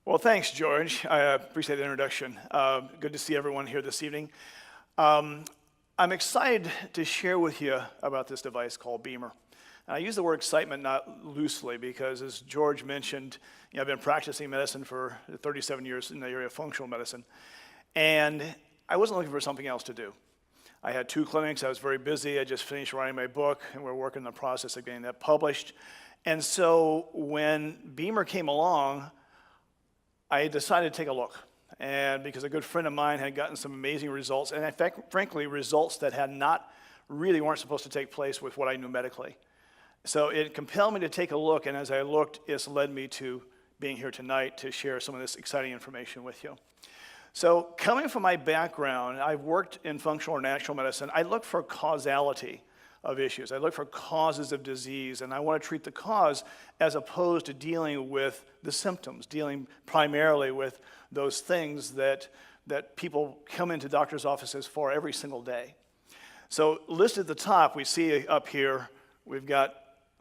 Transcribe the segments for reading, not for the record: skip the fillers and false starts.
Well, thanks, George. I appreciate the introduction. Good to see everyone here this evening. I'm excited to share with you about this device called Bemer. And I use the word excitement not loosely because, as George mentioned, I've been practicing medicine for 37 years in the area of functional medicine. And I wasn't looking for something else to do. I had 2 clinics. I was very busy. I just finished writing my book, and we're working on the process of getting that published. And so when Bemer came along, I decided to take a look, and because a good friend of mine had gotten some amazing results, and in fact, frankly, results that weren't supposed to take place with what I knew medically. So it compelled me to take a look, and as I looked, it's led me to being here tonight to share some of this exciting information with you. So coming from my background, I've worked in functional or natural medicine. I look for causality of issues. I look for causes of disease, and I want to treat the cause as opposed to dealing with the symptoms, dealing primarily with those things that people come into doctors' offices for every single day. So listed at the top, we see up here, we've got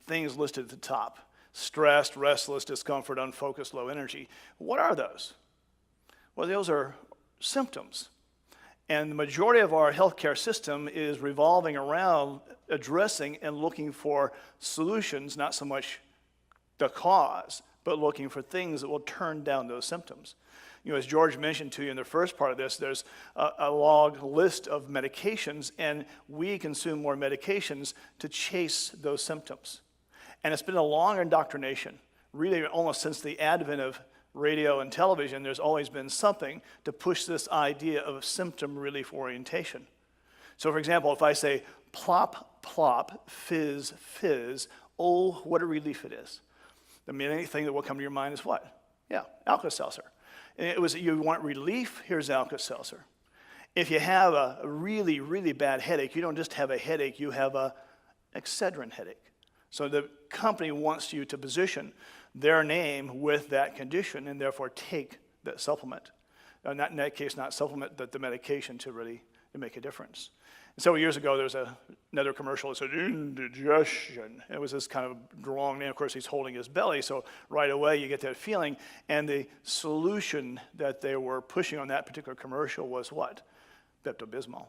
things listed at the top: stressed, restless, discomfort, unfocused, low energy. What are those? Well, those are symptoms. And the majority of our healthcare system is revolving around addressing and looking for solutions, not so much the cause, but looking for things that will turn down those symptoms. As George mentioned to you in the first part of this, there's a long list of medications, and we consume more medications to chase those symptoms. And it's been a long indoctrination, really almost since the advent of radio and television. There's always been something to push this idea of symptom relief orientation. So for example, if I say plop, plop, fizz, fizz, oh, what a relief it is. The main thing that will come to your mind is what? Yeah, Alka-Seltzer. And it was, you want relief, here's Alka-Seltzer. If you have a really, really bad headache, you don't just have a headache, you have a Excedrin headache. So the company wants you to position their name with that condition and therefore take that supplement. Not in that case, not supplement, but the medication to make a difference. And several years ago, there was another commercial that said, indigestion. It was this kind of wrong name. Of course, he's holding his belly, so right away you get that feeling. And the solution that they were pushing on that particular commercial was what? Pepto-Bismol.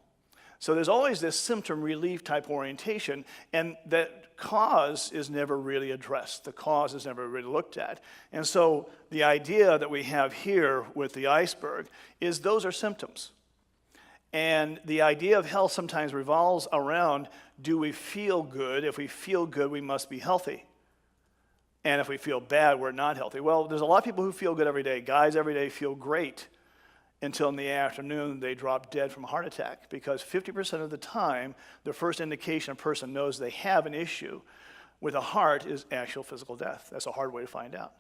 So there's always this symptom relief type orientation, and that cause is never really addressed. The cause is never really looked at. And so the idea that we have here with the iceberg is those are symptoms. And the idea of health sometimes revolves around, do we feel good? If we feel good, we must be healthy. And if we feel bad, we're not healthy. Well, there's a lot of people who feel good every day. Guys every day feel great until in the afternoon they drop dead from a heart attack, because 50% of the time, the first indication a person knows they have an issue with a heart is actual physical death. That's a hard way to find out.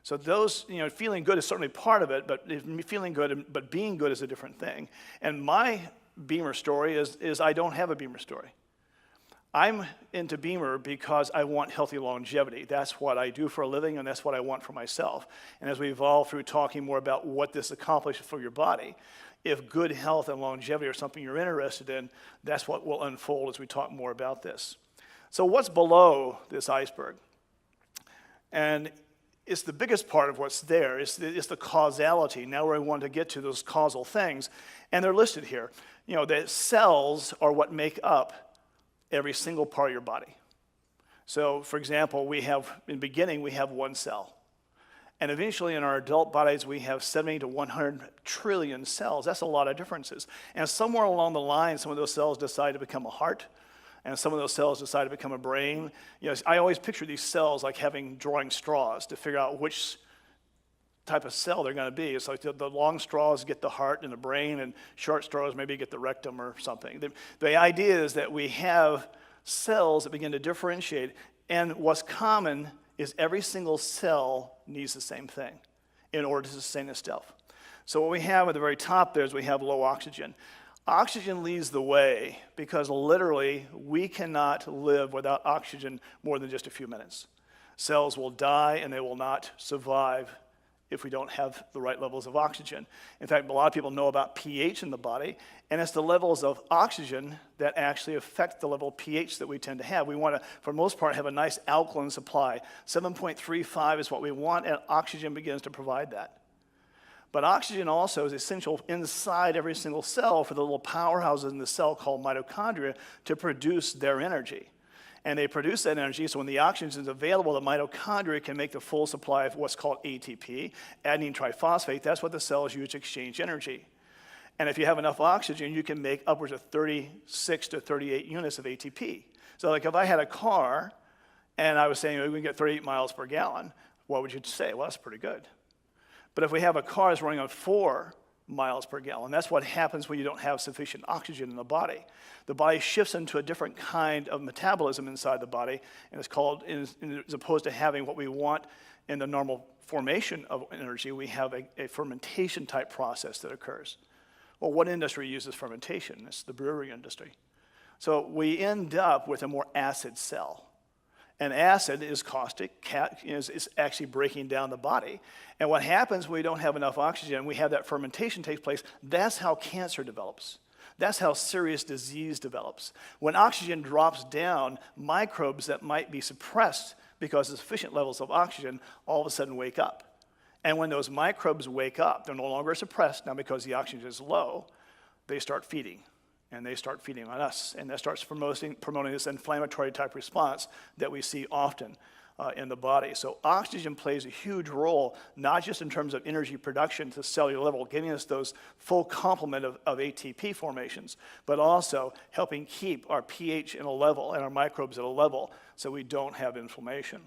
So those, feeling good is certainly part of it, but feeling good, but being good is a different thing. And my Bemer story is I don't have a Bemer story. I'm into Bemer because I want healthy longevity. That's what I do for a living, and that's what I want for myself. And as we evolve through talking more about what this accomplishes for your body, if good health and longevity are something you're interested in, that's what will unfold as we talk more about this. So what's below this iceberg? And it's the biggest part of what's there. It's the causality. Now we want to get to those causal things, and they're listed here. The cells are what make up every single part of your body. So, for example, in the beginning, we have one cell. And eventually in our adult bodies, we have 70 to 100 trillion cells. That's a lot of differences. And somewhere along the line, some of those cells decide to become a heart, and some of those cells decide to become a brain. I always picture these cells like drawing straws to figure out which type of cell they're going to be. It's like the long straws get the heart and the brain, and short straws maybe get the rectum or something. The idea is that we have cells that begin to differentiate, and what's common is every single cell needs the same thing in order to sustain itself. So what we have at the very top there is we have low oxygen. Oxygen leads the way because literally we cannot live without oxygen more than just a few minutes. Cells will die and they will not survive if we don't have the right levels of oxygen. In fact, a lot of people know about pH in the body, and it's the levels of oxygen that actually affect the level of pH that we tend to have. We want to, for the most part, have a nice alkaline supply. 7.35 is what we want, and oxygen begins to provide that. But oxygen also is essential inside every single cell for the little powerhouses in the cell called mitochondria to produce their energy. And they produce that energy, so when the oxygen is available, the mitochondria can make the full supply of what's called ATP, adenine triphosphate. That's what the cells use to exchange energy. And if you have enough oxygen, you can make upwards of 36 to 38 units of ATP. So like if I had a car, and I was saying we can get 38 miles per gallon, what would you say? Well, that's pretty good. But if we have a car that's running on 4 miles per gallon, that's what happens when you don't have sufficient oxygen in the body. The body shifts into a different kind of metabolism inside the body, and it's called, as opposed to having what we want in the normal formation of energy, we have a fermentation type process that occurs. Well, what industry uses fermentation? It's the brewery industry. So we end up with a more acid cell. And acid is caustic, is actually breaking down the body. And what happens when we don't have enough oxygen, we have that fermentation takes place, that's how cancer develops. That's how serious disease develops. When oxygen drops down, microbes that might be suppressed because of sufficient levels of oxygen all of a sudden wake up. And when those microbes wake up, they're no longer suppressed now because the oxygen is low, they start feeding. And they start feeding on us. And that starts promoting this inflammatory type response that we see often in the body. So oxygen plays a huge role, not just in terms of energy production to cellular level, giving us those full complement of ATP formations, but also helping keep our pH in a level and our microbes at a level so we don't have inflammation.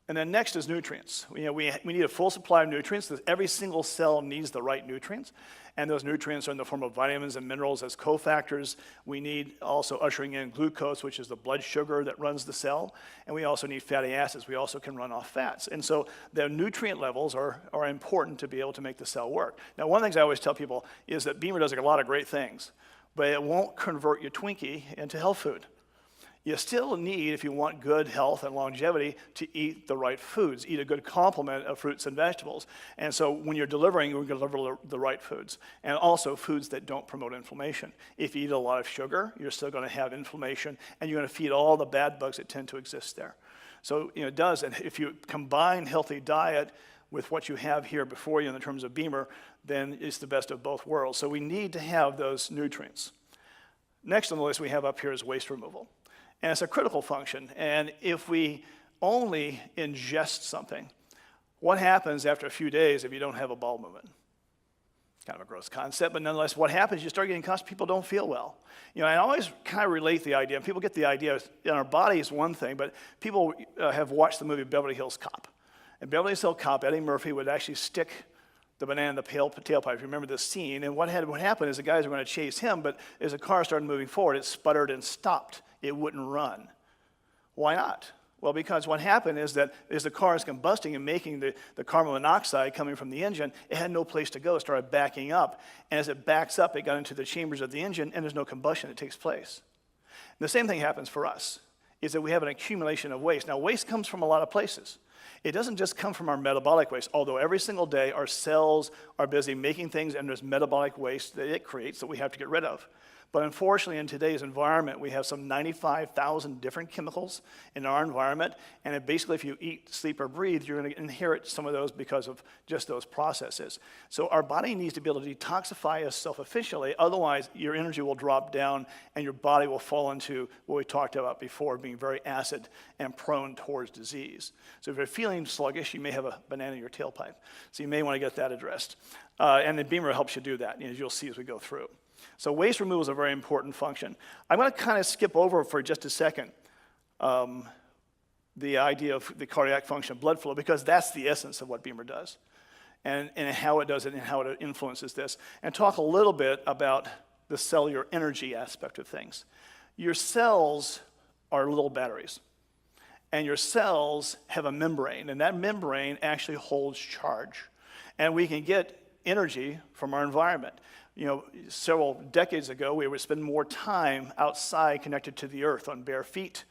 And then next is nutrients. We need a full supply of nutrients. Every single cell needs the right nutrients. And those nutrients are in the form of vitamins and minerals as cofactors. We need also ushering in glucose, which is the blood sugar that runs the cell. And we also need fatty acids. We also can run off fats. And so the nutrient levels are important to be able to make the cell work. Now, one of the things I always tell people is that Bemer does a lot of great things, but it won't convert your Twinkie into health food. You still need, if you want good health and longevity, to eat the right foods, eat a good complement of fruits and vegetables. And so when you're delivering, you're going to deliver the right foods, and also foods that don't promote inflammation. If you eat a lot of sugar, you're still going to have inflammation, and you're going to feed all the bad bugs that tend to exist there. So it does, and if you combine healthy diet with what you have here before you in terms of Bemer, then it's the best of both worlds. So we need to have those nutrients. Next on the list we have up here is waste removal. And it's a critical function. And if we only ingest something, what happens after a few days if you don't have a bowel movement? Kind of a gross concept, but nonetheless, what happens, you start getting constipated, people don't feel well. I always kind of relate the idea, and people get the idea, in our body is one thing, but people have watched the movie Beverly Hills Cop. In Beverly Hills Cop, Eddie Murphy would actually stick the banana in the tailpipe. If you remember this scene, and what happened is the guys were going to chase him, but as the car started moving forward, it sputtered and stopped. It wouldn't run. Why not? Well, because what happened is that as the car is combusting and making the carbon monoxide coming from the engine, it had no place to go. It started backing up. And as it backs up, it got into the chambers of the engine, and there's no combustion that takes place. And the same thing happens for us, is that we have an accumulation of waste. Now, waste comes from a lot of places. It doesn't just come from our metabolic waste, although every single day our cells are busy making things, and there's metabolic waste that it creates that we have to get rid of. But unfortunately, in today's environment, we have some 95,000 different chemicals in our environment, and basically if you eat, sleep, or breathe, you're going to inherit some of those because of just those processes. So our body needs to be able to detoxify itself efficiently, otherwise your energy will drop down and your body will fall into what we talked about before, being very acid and prone towards disease. So if you're feeling sluggish, you may have a banana in your tailpipe. So you may want to get that addressed. And the Bemer helps you do that, as you'll see as we go through. So waste removal is a very important function. I'm going to kind of skip over for just a second the idea of the cardiac function of blood flow, because that's the essence of what Bemer does and how it does it and how it influences this, and talk a little bit about the cellular energy aspect of things. Your cells are little batteries, and your cells have a membrane, and that membrane actually holds charge. And we can get energy from our environment. Several decades ago, we would spend more time outside connected to the earth on bare feet,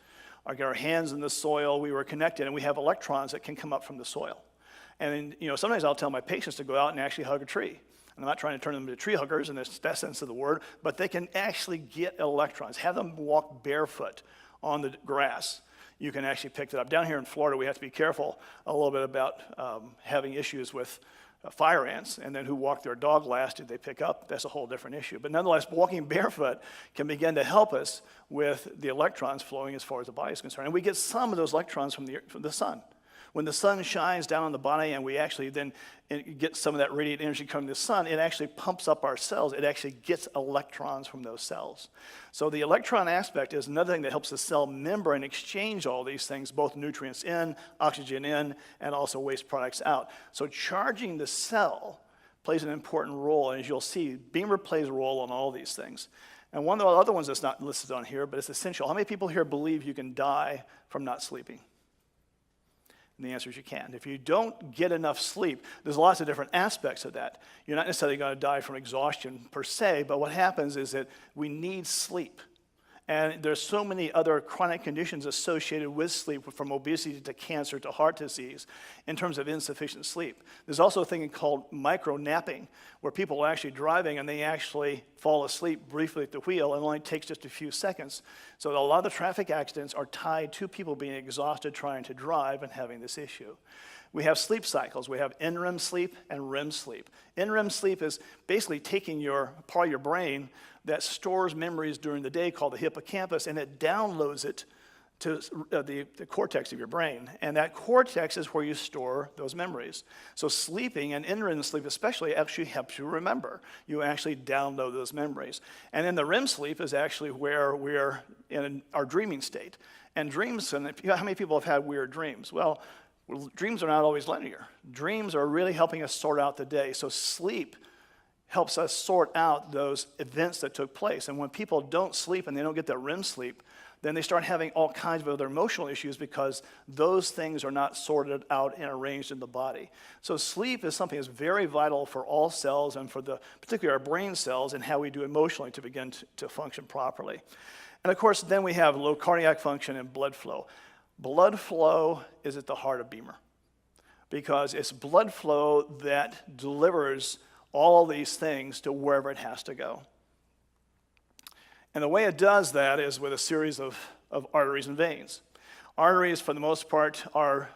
or get our hands in the soil. We were connected, and we have electrons that can come up from the soil. And then, sometimes I'll tell my patients to go out and actually hug a tree. And I'm not trying to turn them into tree huggers in that sense of the word, but they can actually get electrons. Have them walk barefoot on the grass. You can actually pick that up. Down here in Florida, we have to be careful a little bit about having issues with fire ants, and then who walk their dog last did they pick up? That's a whole different issue. But nonetheless, walking barefoot can begin to help us with the electrons flowing as far as the body is concerned. And we get some of those electrons from the sun. When the sun shines down on the body and we actually then get some of that radiant energy coming to the sun, it actually pumps up our cells. It actually gets electrons from those cells. So the electron aspect is another thing that helps the cell membrane exchange all these things, both nutrients in, oxygen in, and also waste products out. So charging the cell plays an important role, and as you'll see, Bemer plays a role in all these things. And one of the other ones that's not listed on here, but it's essential. How many people here believe you can die from not sleeping? And the answer is you can. If you don't get enough sleep, there's lots of different aspects of that. You're not necessarily going to die from exhaustion per se, but what happens is that we need sleep. And there's so many other chronic conditions associated with sleep, from obesity to cancer to heart disease, in terms of insufficient sleep. There's also a thing called micro-napping, where people are actually driving and they actually fall asleep briefly at the wheel, and it only takes just a few seconds. So a lot of the traffic accidents are tied to people being exhausted trying to drive and having this issue. We have sleep cycles. We have NREM sleep and REM sleep. NREM sleep is basically taking part of your brain that stores memories during the day, called the hippocampus, and it downloads it to the cortex of your brain. And that cortex is where you store those memories. So sleeping, and NREM sleep especially, actually helps you remember. You actually download those memories. And then the REM sleep is actually where we're in our dreaming state. And dreams, and how many people have had weird dreams? Well, dreams are not always linear. Dreams are really helping us sort out the day. So sleep helps us sort out those events that took place. And when people don't sleep and they don't get that REM sleep, then they start having all kinds of other emotional issues because those things are not sorted out and arranged in the body. So sleep is something that's very vital for all cells, and for particularly our brain cells, and how we do emotionally to begin to function properly. And of course, then we have low cardiac function and blood flow. Blood flow is at the heart of Bemer, because it's blood flow that delivers all these things to wherever it has to go. And the way it does that is with a series of arteries and veins. Arteries, for the most part, are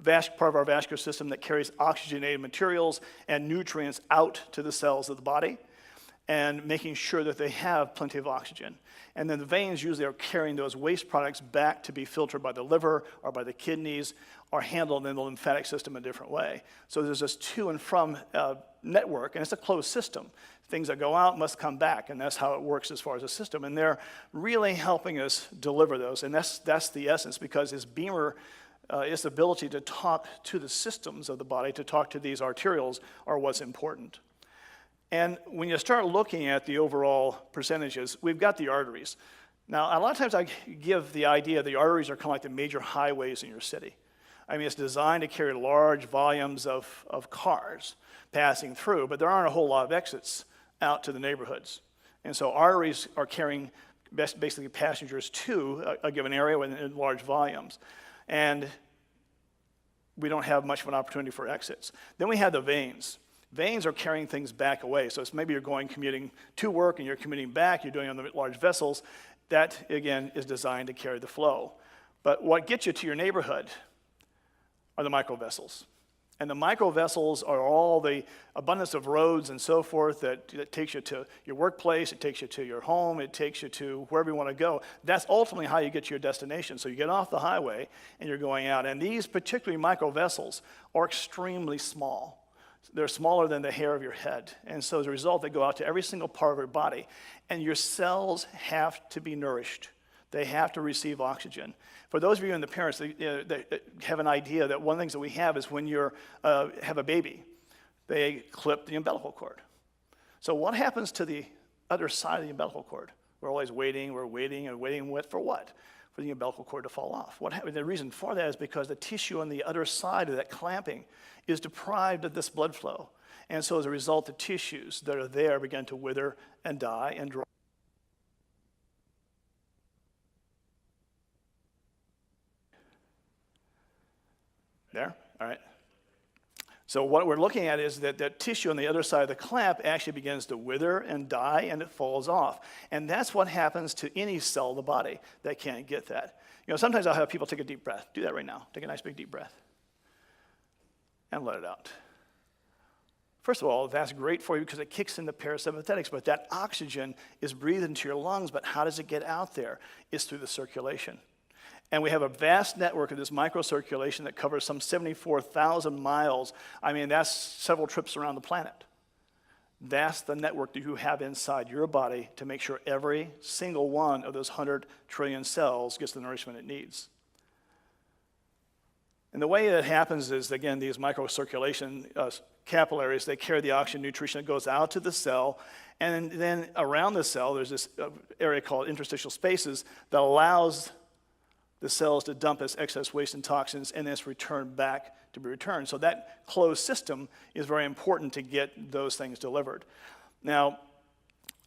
part of our vascular system that carries oxygenated materials and nutrients out to the cells of the body, and making sure that they have plenty of oxygen. And then the veins usually are carrying those waste products back to be filtered by the liver or by the kidneys, or handled in the lymphatic system a different way. So there's this to and from network, and it's a closed system. Things that go out must come back, and that's how it works as far as a system. And they're really helping us deliver those, and that's the essence, because it's Bemer, its ability to talk to the systems of the body, to talk to these arterioles, are what's important. And when you start looking at the overall percentages, we've got the arteries. Now, a lot of times I give the idea the arteries are kind of like the major highways in your city. I mean, it's designed to carry large volumes of cars passing through, but there aren't a whole lot of exits out to the neighborhoods. And so arteries are carrying basically passengers to a given area in large volumes. And we don't have much of an opportunity for exits. Then we have the veins. Veins are carrying things back away. So it's maybe you're commuting to work and you're commuting back, you're doing it on the large vessels. That, again, is designed to carry the flow. But what gets you to your neighborhood are the microvessels. And the microvessels are all the abundance of roads and so forth that takes you to your workplace, it takes you to your home, it takes you to wherever you want to go. That's ultimately how you get to your destination. So you get off the highway and you're going out. And these particularly microvessels are extremely small. They're smaller than the hair of your head. And so as a result, they go out to every single part of your body. And your cells have to be nourished. They have to receive oxygen. For those of you in the parents that have an idea that one of the things that we have is when you have a baby, they clip the umbilical cord. So what happens to the other side of the umbilical cord? We're always waiting, for what? For the umbilical cord to fall off. The reason for that is because the tissue on the other side of that clamping is deprived of this blood flow. And so as a result, the tissues that are there begin to wither and die and dry. There? All right. So what we're looking at is that that tissue on the other side of the clamp actually begins to wither and die, and it falls off. And that's what happens to any cell of the body that can't get that. You know, sometimes I'll have people take a deep breath. Do that right now. Take a nice big deep breath. And let it out. First of all, that's great for you because it kicks in the parasympathetics, but that oxygen is breathed into your lungs, but how does it get out there? It's through the circulation. And we have a vast network of this microcirculation that covers some 74,000 miles. I mean, that's several trips around the planet. That's the network that you have inside your body to make sure every single one of those 100 trillion cells gets the nourishment it needs. And the way that happens is, again, these microcirculation capillaries, they carry the oxygen nutrition that goes out to the cell, and then around the cell, there's this area called interstitial spaces that allows the cells to dump its excess waste and toxins, and then it's returned back to be returned. So that closed system is very important to get those things delivered. Now,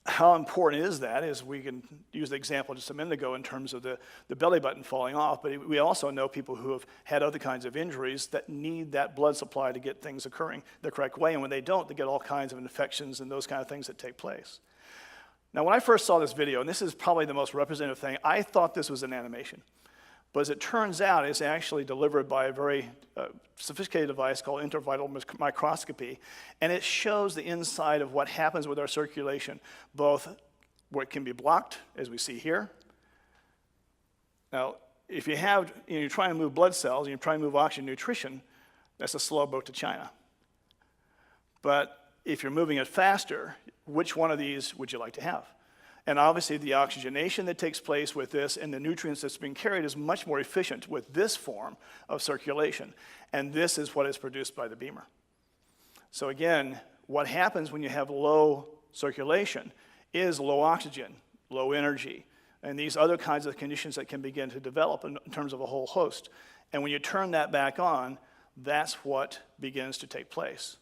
how important is that? Is we can use the example just a minute ago in terms of the belly button falling off, but we also know people who have had other kinds of injuries that need that blood supply to get things occurring the correct way, and when they don't, they get all kinds of infections and those kind of things that take place. Now, when I first saw this video, and this is probably the most representative thing, I thought this was an animation. But as it turns out, it's actually delivered by a very sophisticated device called intervital microscopy, and it shows the inside of what happens with our circulation, both what can be blocked, as we see here. Now, if you're trying to move blood cells, and you're trying to move oxygen nutrition, that's a slow boat to China. But if you're moving it faster, which one of these would you like to have? And obviously, the oxygenation that takes place with this and the nutrients that's being carried is much more efficient with this form of circulation. And this is what is produced by the Bemer. So again, what happens when you have low circulation is low oxygen, low energy, and these other kinds of conditions that can begin to develop in terms of a whole host. And when you turn that back on, that's what begins to take place.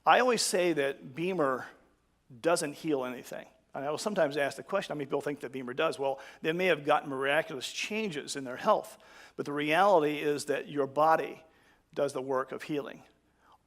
I always say that Bemer doesn't heal anything. And I will sometimes ask the question, how many people think that Bemer does? Well, they may have gotten miraculous changes in their health, but the reality is that your body does the work of healing.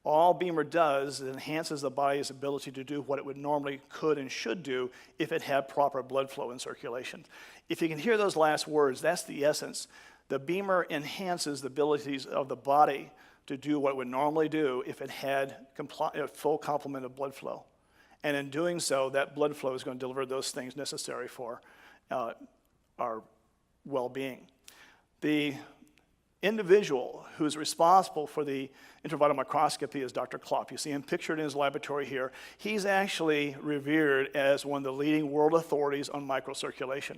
All Bemer does is enhances the body's ability to do what it would normally could and should do if it had proper blood flow and circulation. If you can hear those last words, that's the essence. The Bemer enhances the abilities of the body to do what it would normally do if it had a full complement of blood flow. And in doing so, that blood flow is going to deliver those things necessary for our well-being. The individual who's responsible for the intervital microscopy is Dr. Klopp. You see him pictured in his laboratory here. He's actually revered as one of the leading world authorities on microcirculation.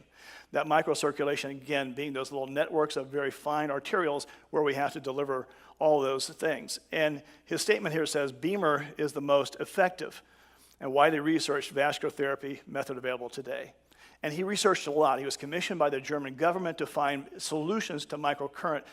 That microcirculation, again, being those little networks of very fine arterioles where we have to deliver all those things. And his statement here says, Bemer is the most effective and widely researched vascular therapy method available today. And he researched a lot. He was commissioned by the German government to find solutions to not microcurrent,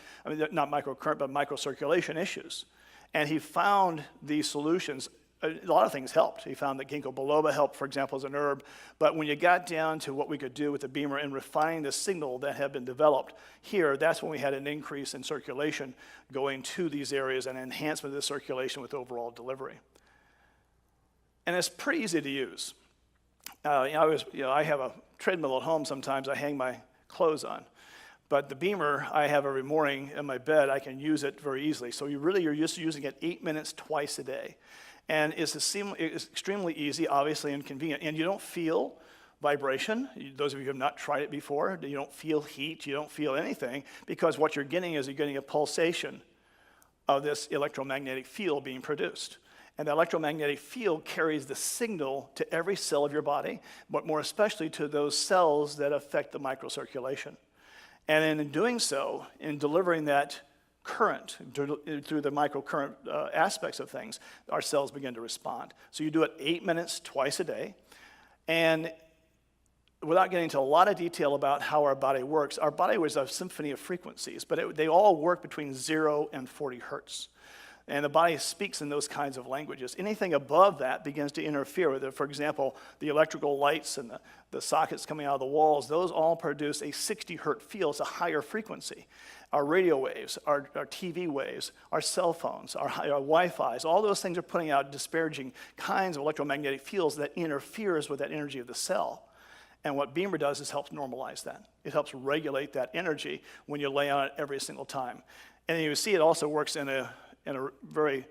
but microcirculation issues. And he found these solutions. A lot of things helped. He found that ginkgo biloba helped, for example, as an herb. But when you got down to what we could do with the Bemer and refining the signal that had been developed here, that's when we had an increase in circulation going to these areas and enhancement of the circulation with overall delivery. And it's pretty easy to use. I have a treadmill at home sometimes I hang my clothes on. But the Bemer I have every morning in my bed, I can use it very easily. So you're just using it 8 minutes twice a day. And it's extremely easy, obviously, and convenient. And you don't feel vibration. Those of you who have not tried it before, you don't feel heat, you don't feel anything, because what you're getting is you're getting a pulsation of this electromagnetic field being produced. And the electromagnetic field carries the signal to every cell of your body, but more especially to those cells that affect the microcirculation. And in doing so, in delivering that current through the microcurrent aspects of things, our cells begin to respond. So you do it 8 minutes twice a day. And without getting into a lot of detail about how our body works is a symphony of frequencies, but they all work between 0 and 40 hertz. And the body speaks in those kinds of languages. Anything above that begins to interfere with it. For example, the electrical lights and the sockets coming out of the walls, those all produce a 60 hertz field. It's a higher frequency. Our radio waves, our TV waves, our cell phones, our Wi-Fi's, all those things are putting out disparaging kinds of electromagnetic fields that interferes with that energy of the cell. And what Bemer does is helps normalize that. It helps regulate that energy when you lay on it every single time. And you see it also works in a very,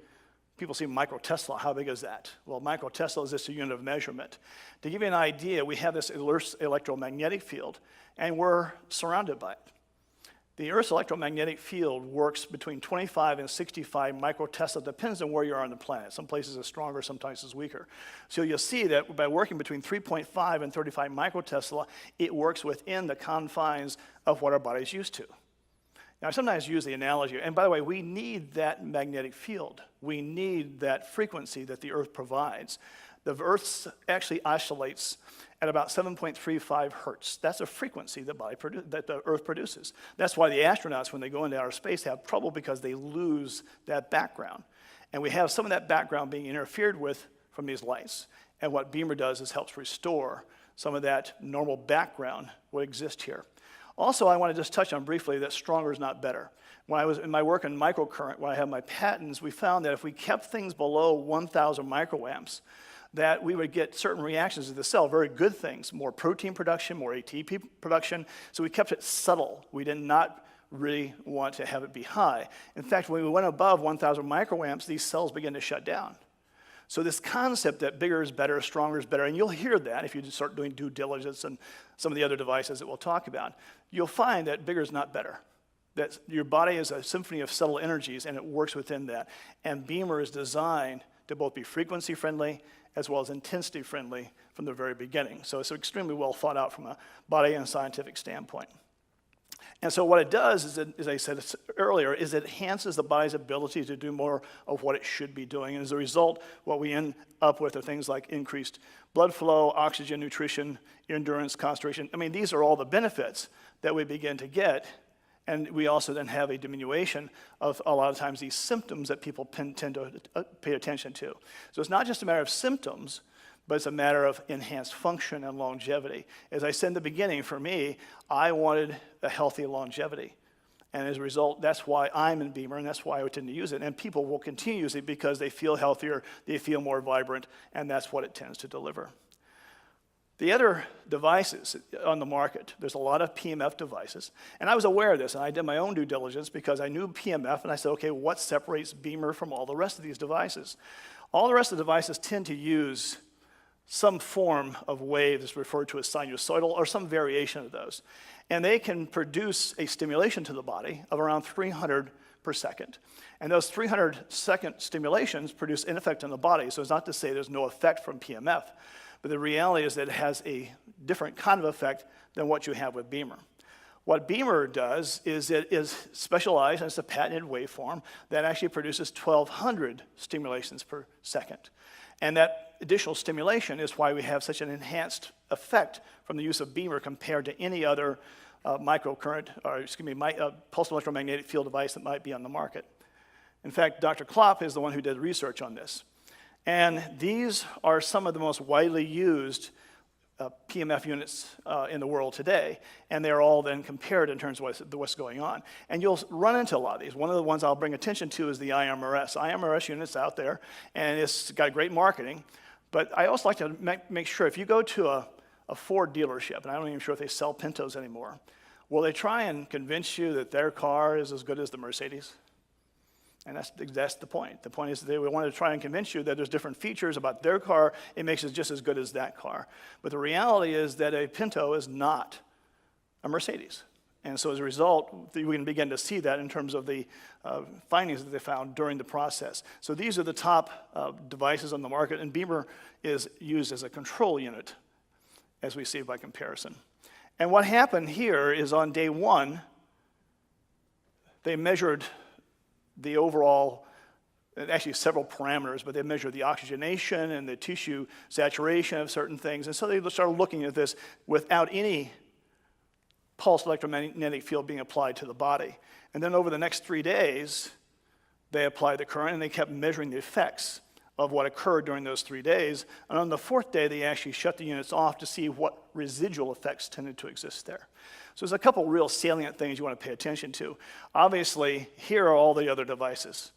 people see microtesla. How big is that? Well, microtesla is just a unit of measurement. To give you an idea, we have this Earth's electromagnetic field, and we're surrounded by it. The Earth's electromagnetic field works between 25 and 65 microtesla, depends on where you are on the planet. Some places it's stronger, sometimes it's weaker. So you'll see that by working between 3.5 and 35 microtesla, it works within the confines of what our body's used to. Now, I sometimes use the analogy, and by the way, we need that magnetic field. We need that frequency that the Earth provides. The Earth actually oscillates at about 7.35 hertz. That's a frequency that the Earth produces. That's why the astronauts, when they go into outer space, have trouble because they lose that background. And we have some of that background being interfered with from these lights. And what Bemer does is helps restore some of that normal background what exists here. Also, I want to just touch on briefly that stronger is not better. When I was in my work in microcurrent, when I had my patents, we found that if we kept things below 1,000 microamps, that we would get certain reactions to the cell, very good things, more protein production, more ATP production. So we kept it subtle. We did not really want to have it be high. In fact, when we went above 1,000 microamps, these cells began to shut down. So this concept that bigger is better, stronger is better, and you'll hear that if you start doing due diligence and some of the other devices that we'll talk about, you'll find that bigger is not better. That your body is a symphony of subtle energies, and it works within that. And Bemer is designed to both be frequency friendly as well as intensity friendly from the very beginning. So it's extremely well thought out from a body and scientific standpoint. And so what it does is, as I said earlier, is it enhances the body's ability to do more of what it should be doing. And as a result, what we end up with are things like increased blood flow, oxygen, nutrition, endurance, concentration. I mean, these are all the benefits that we begin to get. And we also then have a diminution of a lot of times these symptoms that people tend to pay attention to. So it's not just a matter of symptoms, but it's a matter of enhanced function and longevity. As I said in the beginning, for me, I wanted a healthy longevity. And as a result, that's why I'm in Bemer, and that's why I tend to use it. And people will continue to use it because they feel healthier, they feel more vibrant, and that's what it tends to deliver. The other devices on the market, there's a lot of PMF devices. And I was aware of this, and I did my own due diligence because I knew PMF, and I said, okay, what separates Bemer from all the rest of these devices? All the rest of the devices tend to use some form of wave that's referred to as sinusoidal or some variation of those. And they can produce a stimulation to the body of around 300 per second. And those 300-second stimulations produce an effect on the body. So it's not to say there's no effect from PMF, but the reality is that it has a different kind of effect than what you have with Bemer. What Bemer does is it is specialized, and it's a patented waveform that actually produces 1,200 stimulations per second. And that additional stimulation is why we have such an enhanced effect from the use of Bemer compared to any other microcurrent, or pulse electromagnetic field device that might be on the market. In fact, Dr. Klopp is the one who did research on this. And these are some of the most widely used PMF units in the world today, and they're all then compared in terms of what's going on. And you'll run into a lot of these. One of the ones I'll bring attention to is the IMRS. IMRS unit's out there, and it's got great marketing, but I also like to make sure if you go to a Ford dealership, and I'm not even sure if they sell Pintos anymore, will they try and convince you that their car is as good as the Mercedes? And that's the point. The point is they want to try and convince you that there's different features about their car. It makes it just as good as that car. But the reality is that a Pinto is not a Mercedes. And so as a result, we can begin to see that in terms of the findings that they found during the process. So these are the top devices on the market, and Bemer is used as a control unit, as we see by comparison. And what happened here is on day one, they measured the overall, actually several parameters, but they measured the oxygenation and the tissue saturation of certain things. And so they started looking at this without any pulse electromagnetic field being applied to the body. And then over the next 3 days, they applied the current, and they kept measuring the effects of what occurred during those 3 days. And on the 4th day, they actually shut the units off to see what residual effects tended to exist there. So there's a couple real salient things you want to pay attention to. Obviously, here are all the other devices.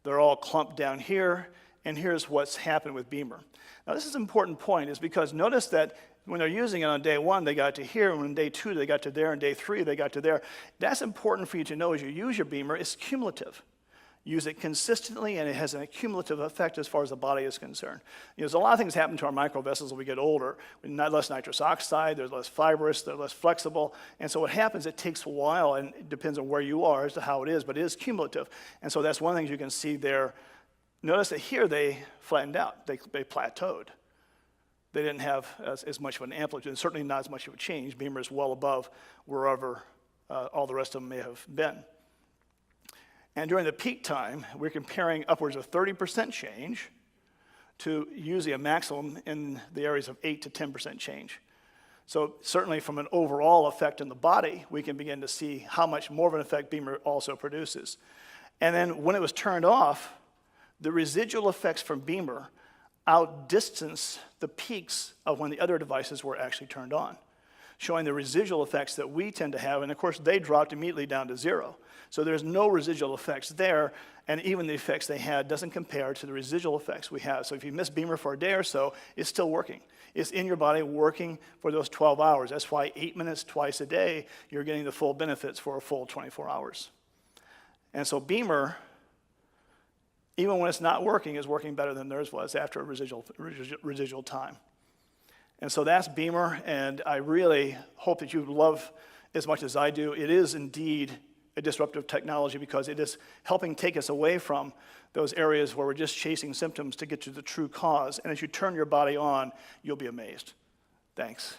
They're all clumped down here, and here's what's happened with Bemer. Now, this is an important point, is because notice that when they're using it on day 1, they got to here, and on day 2, they got to there, and day 3, they got to there. That's important for you to know as you use your Bemer. It's cumulative. Use it consistently, and it has an cumulative effect as far as the body is concerned. There's a lot of things happen to our microvessels as we get older. Less nitrous oxide, they're less fibrous, they're less flexible. And so what happens, it takes a while, and it depends on where you are as to how it is, but it is cumulative. And so that's one of the things you can see there. Notice that here they flattened out. They plateaued. They didn't have as much of an amplitude, and certainly not as much of a change. Bemer is well above wherever all the rest of them may have been. And during the peak time, we're comparing upwards of 30% change to usually a maximum in the areas of 8 to 10% change. So certainly from an overall effect in the body, we can begin to see how much more of an effect Bemer also produces. And then when it was turned off, the residual effects from Bemer outdistance the peaks of when the other devices were actually turned on, showing the residual effects that we tend to have, and of course they dropped immediately down to 0. So there's no residual effects there, and even the effects they had doesn't compare to the residual effects we have. So if you miss Bemer for a day or so, it's still working. It's in your body working for those 12 hours. That's why 8 minutes twice a day, you're getting the full benefits for a full 24 hours. And so Bemer, even when it's not working, is working better than theirs was after a residual time. And so that's Bemer, and I really hope that you love as much as I do. It is indeed a disruptive technology because it is helping take us away from those areas where we're just chasing symptoms to get to the true cause. And as you turn your body on, you'll be amazed. Thanks.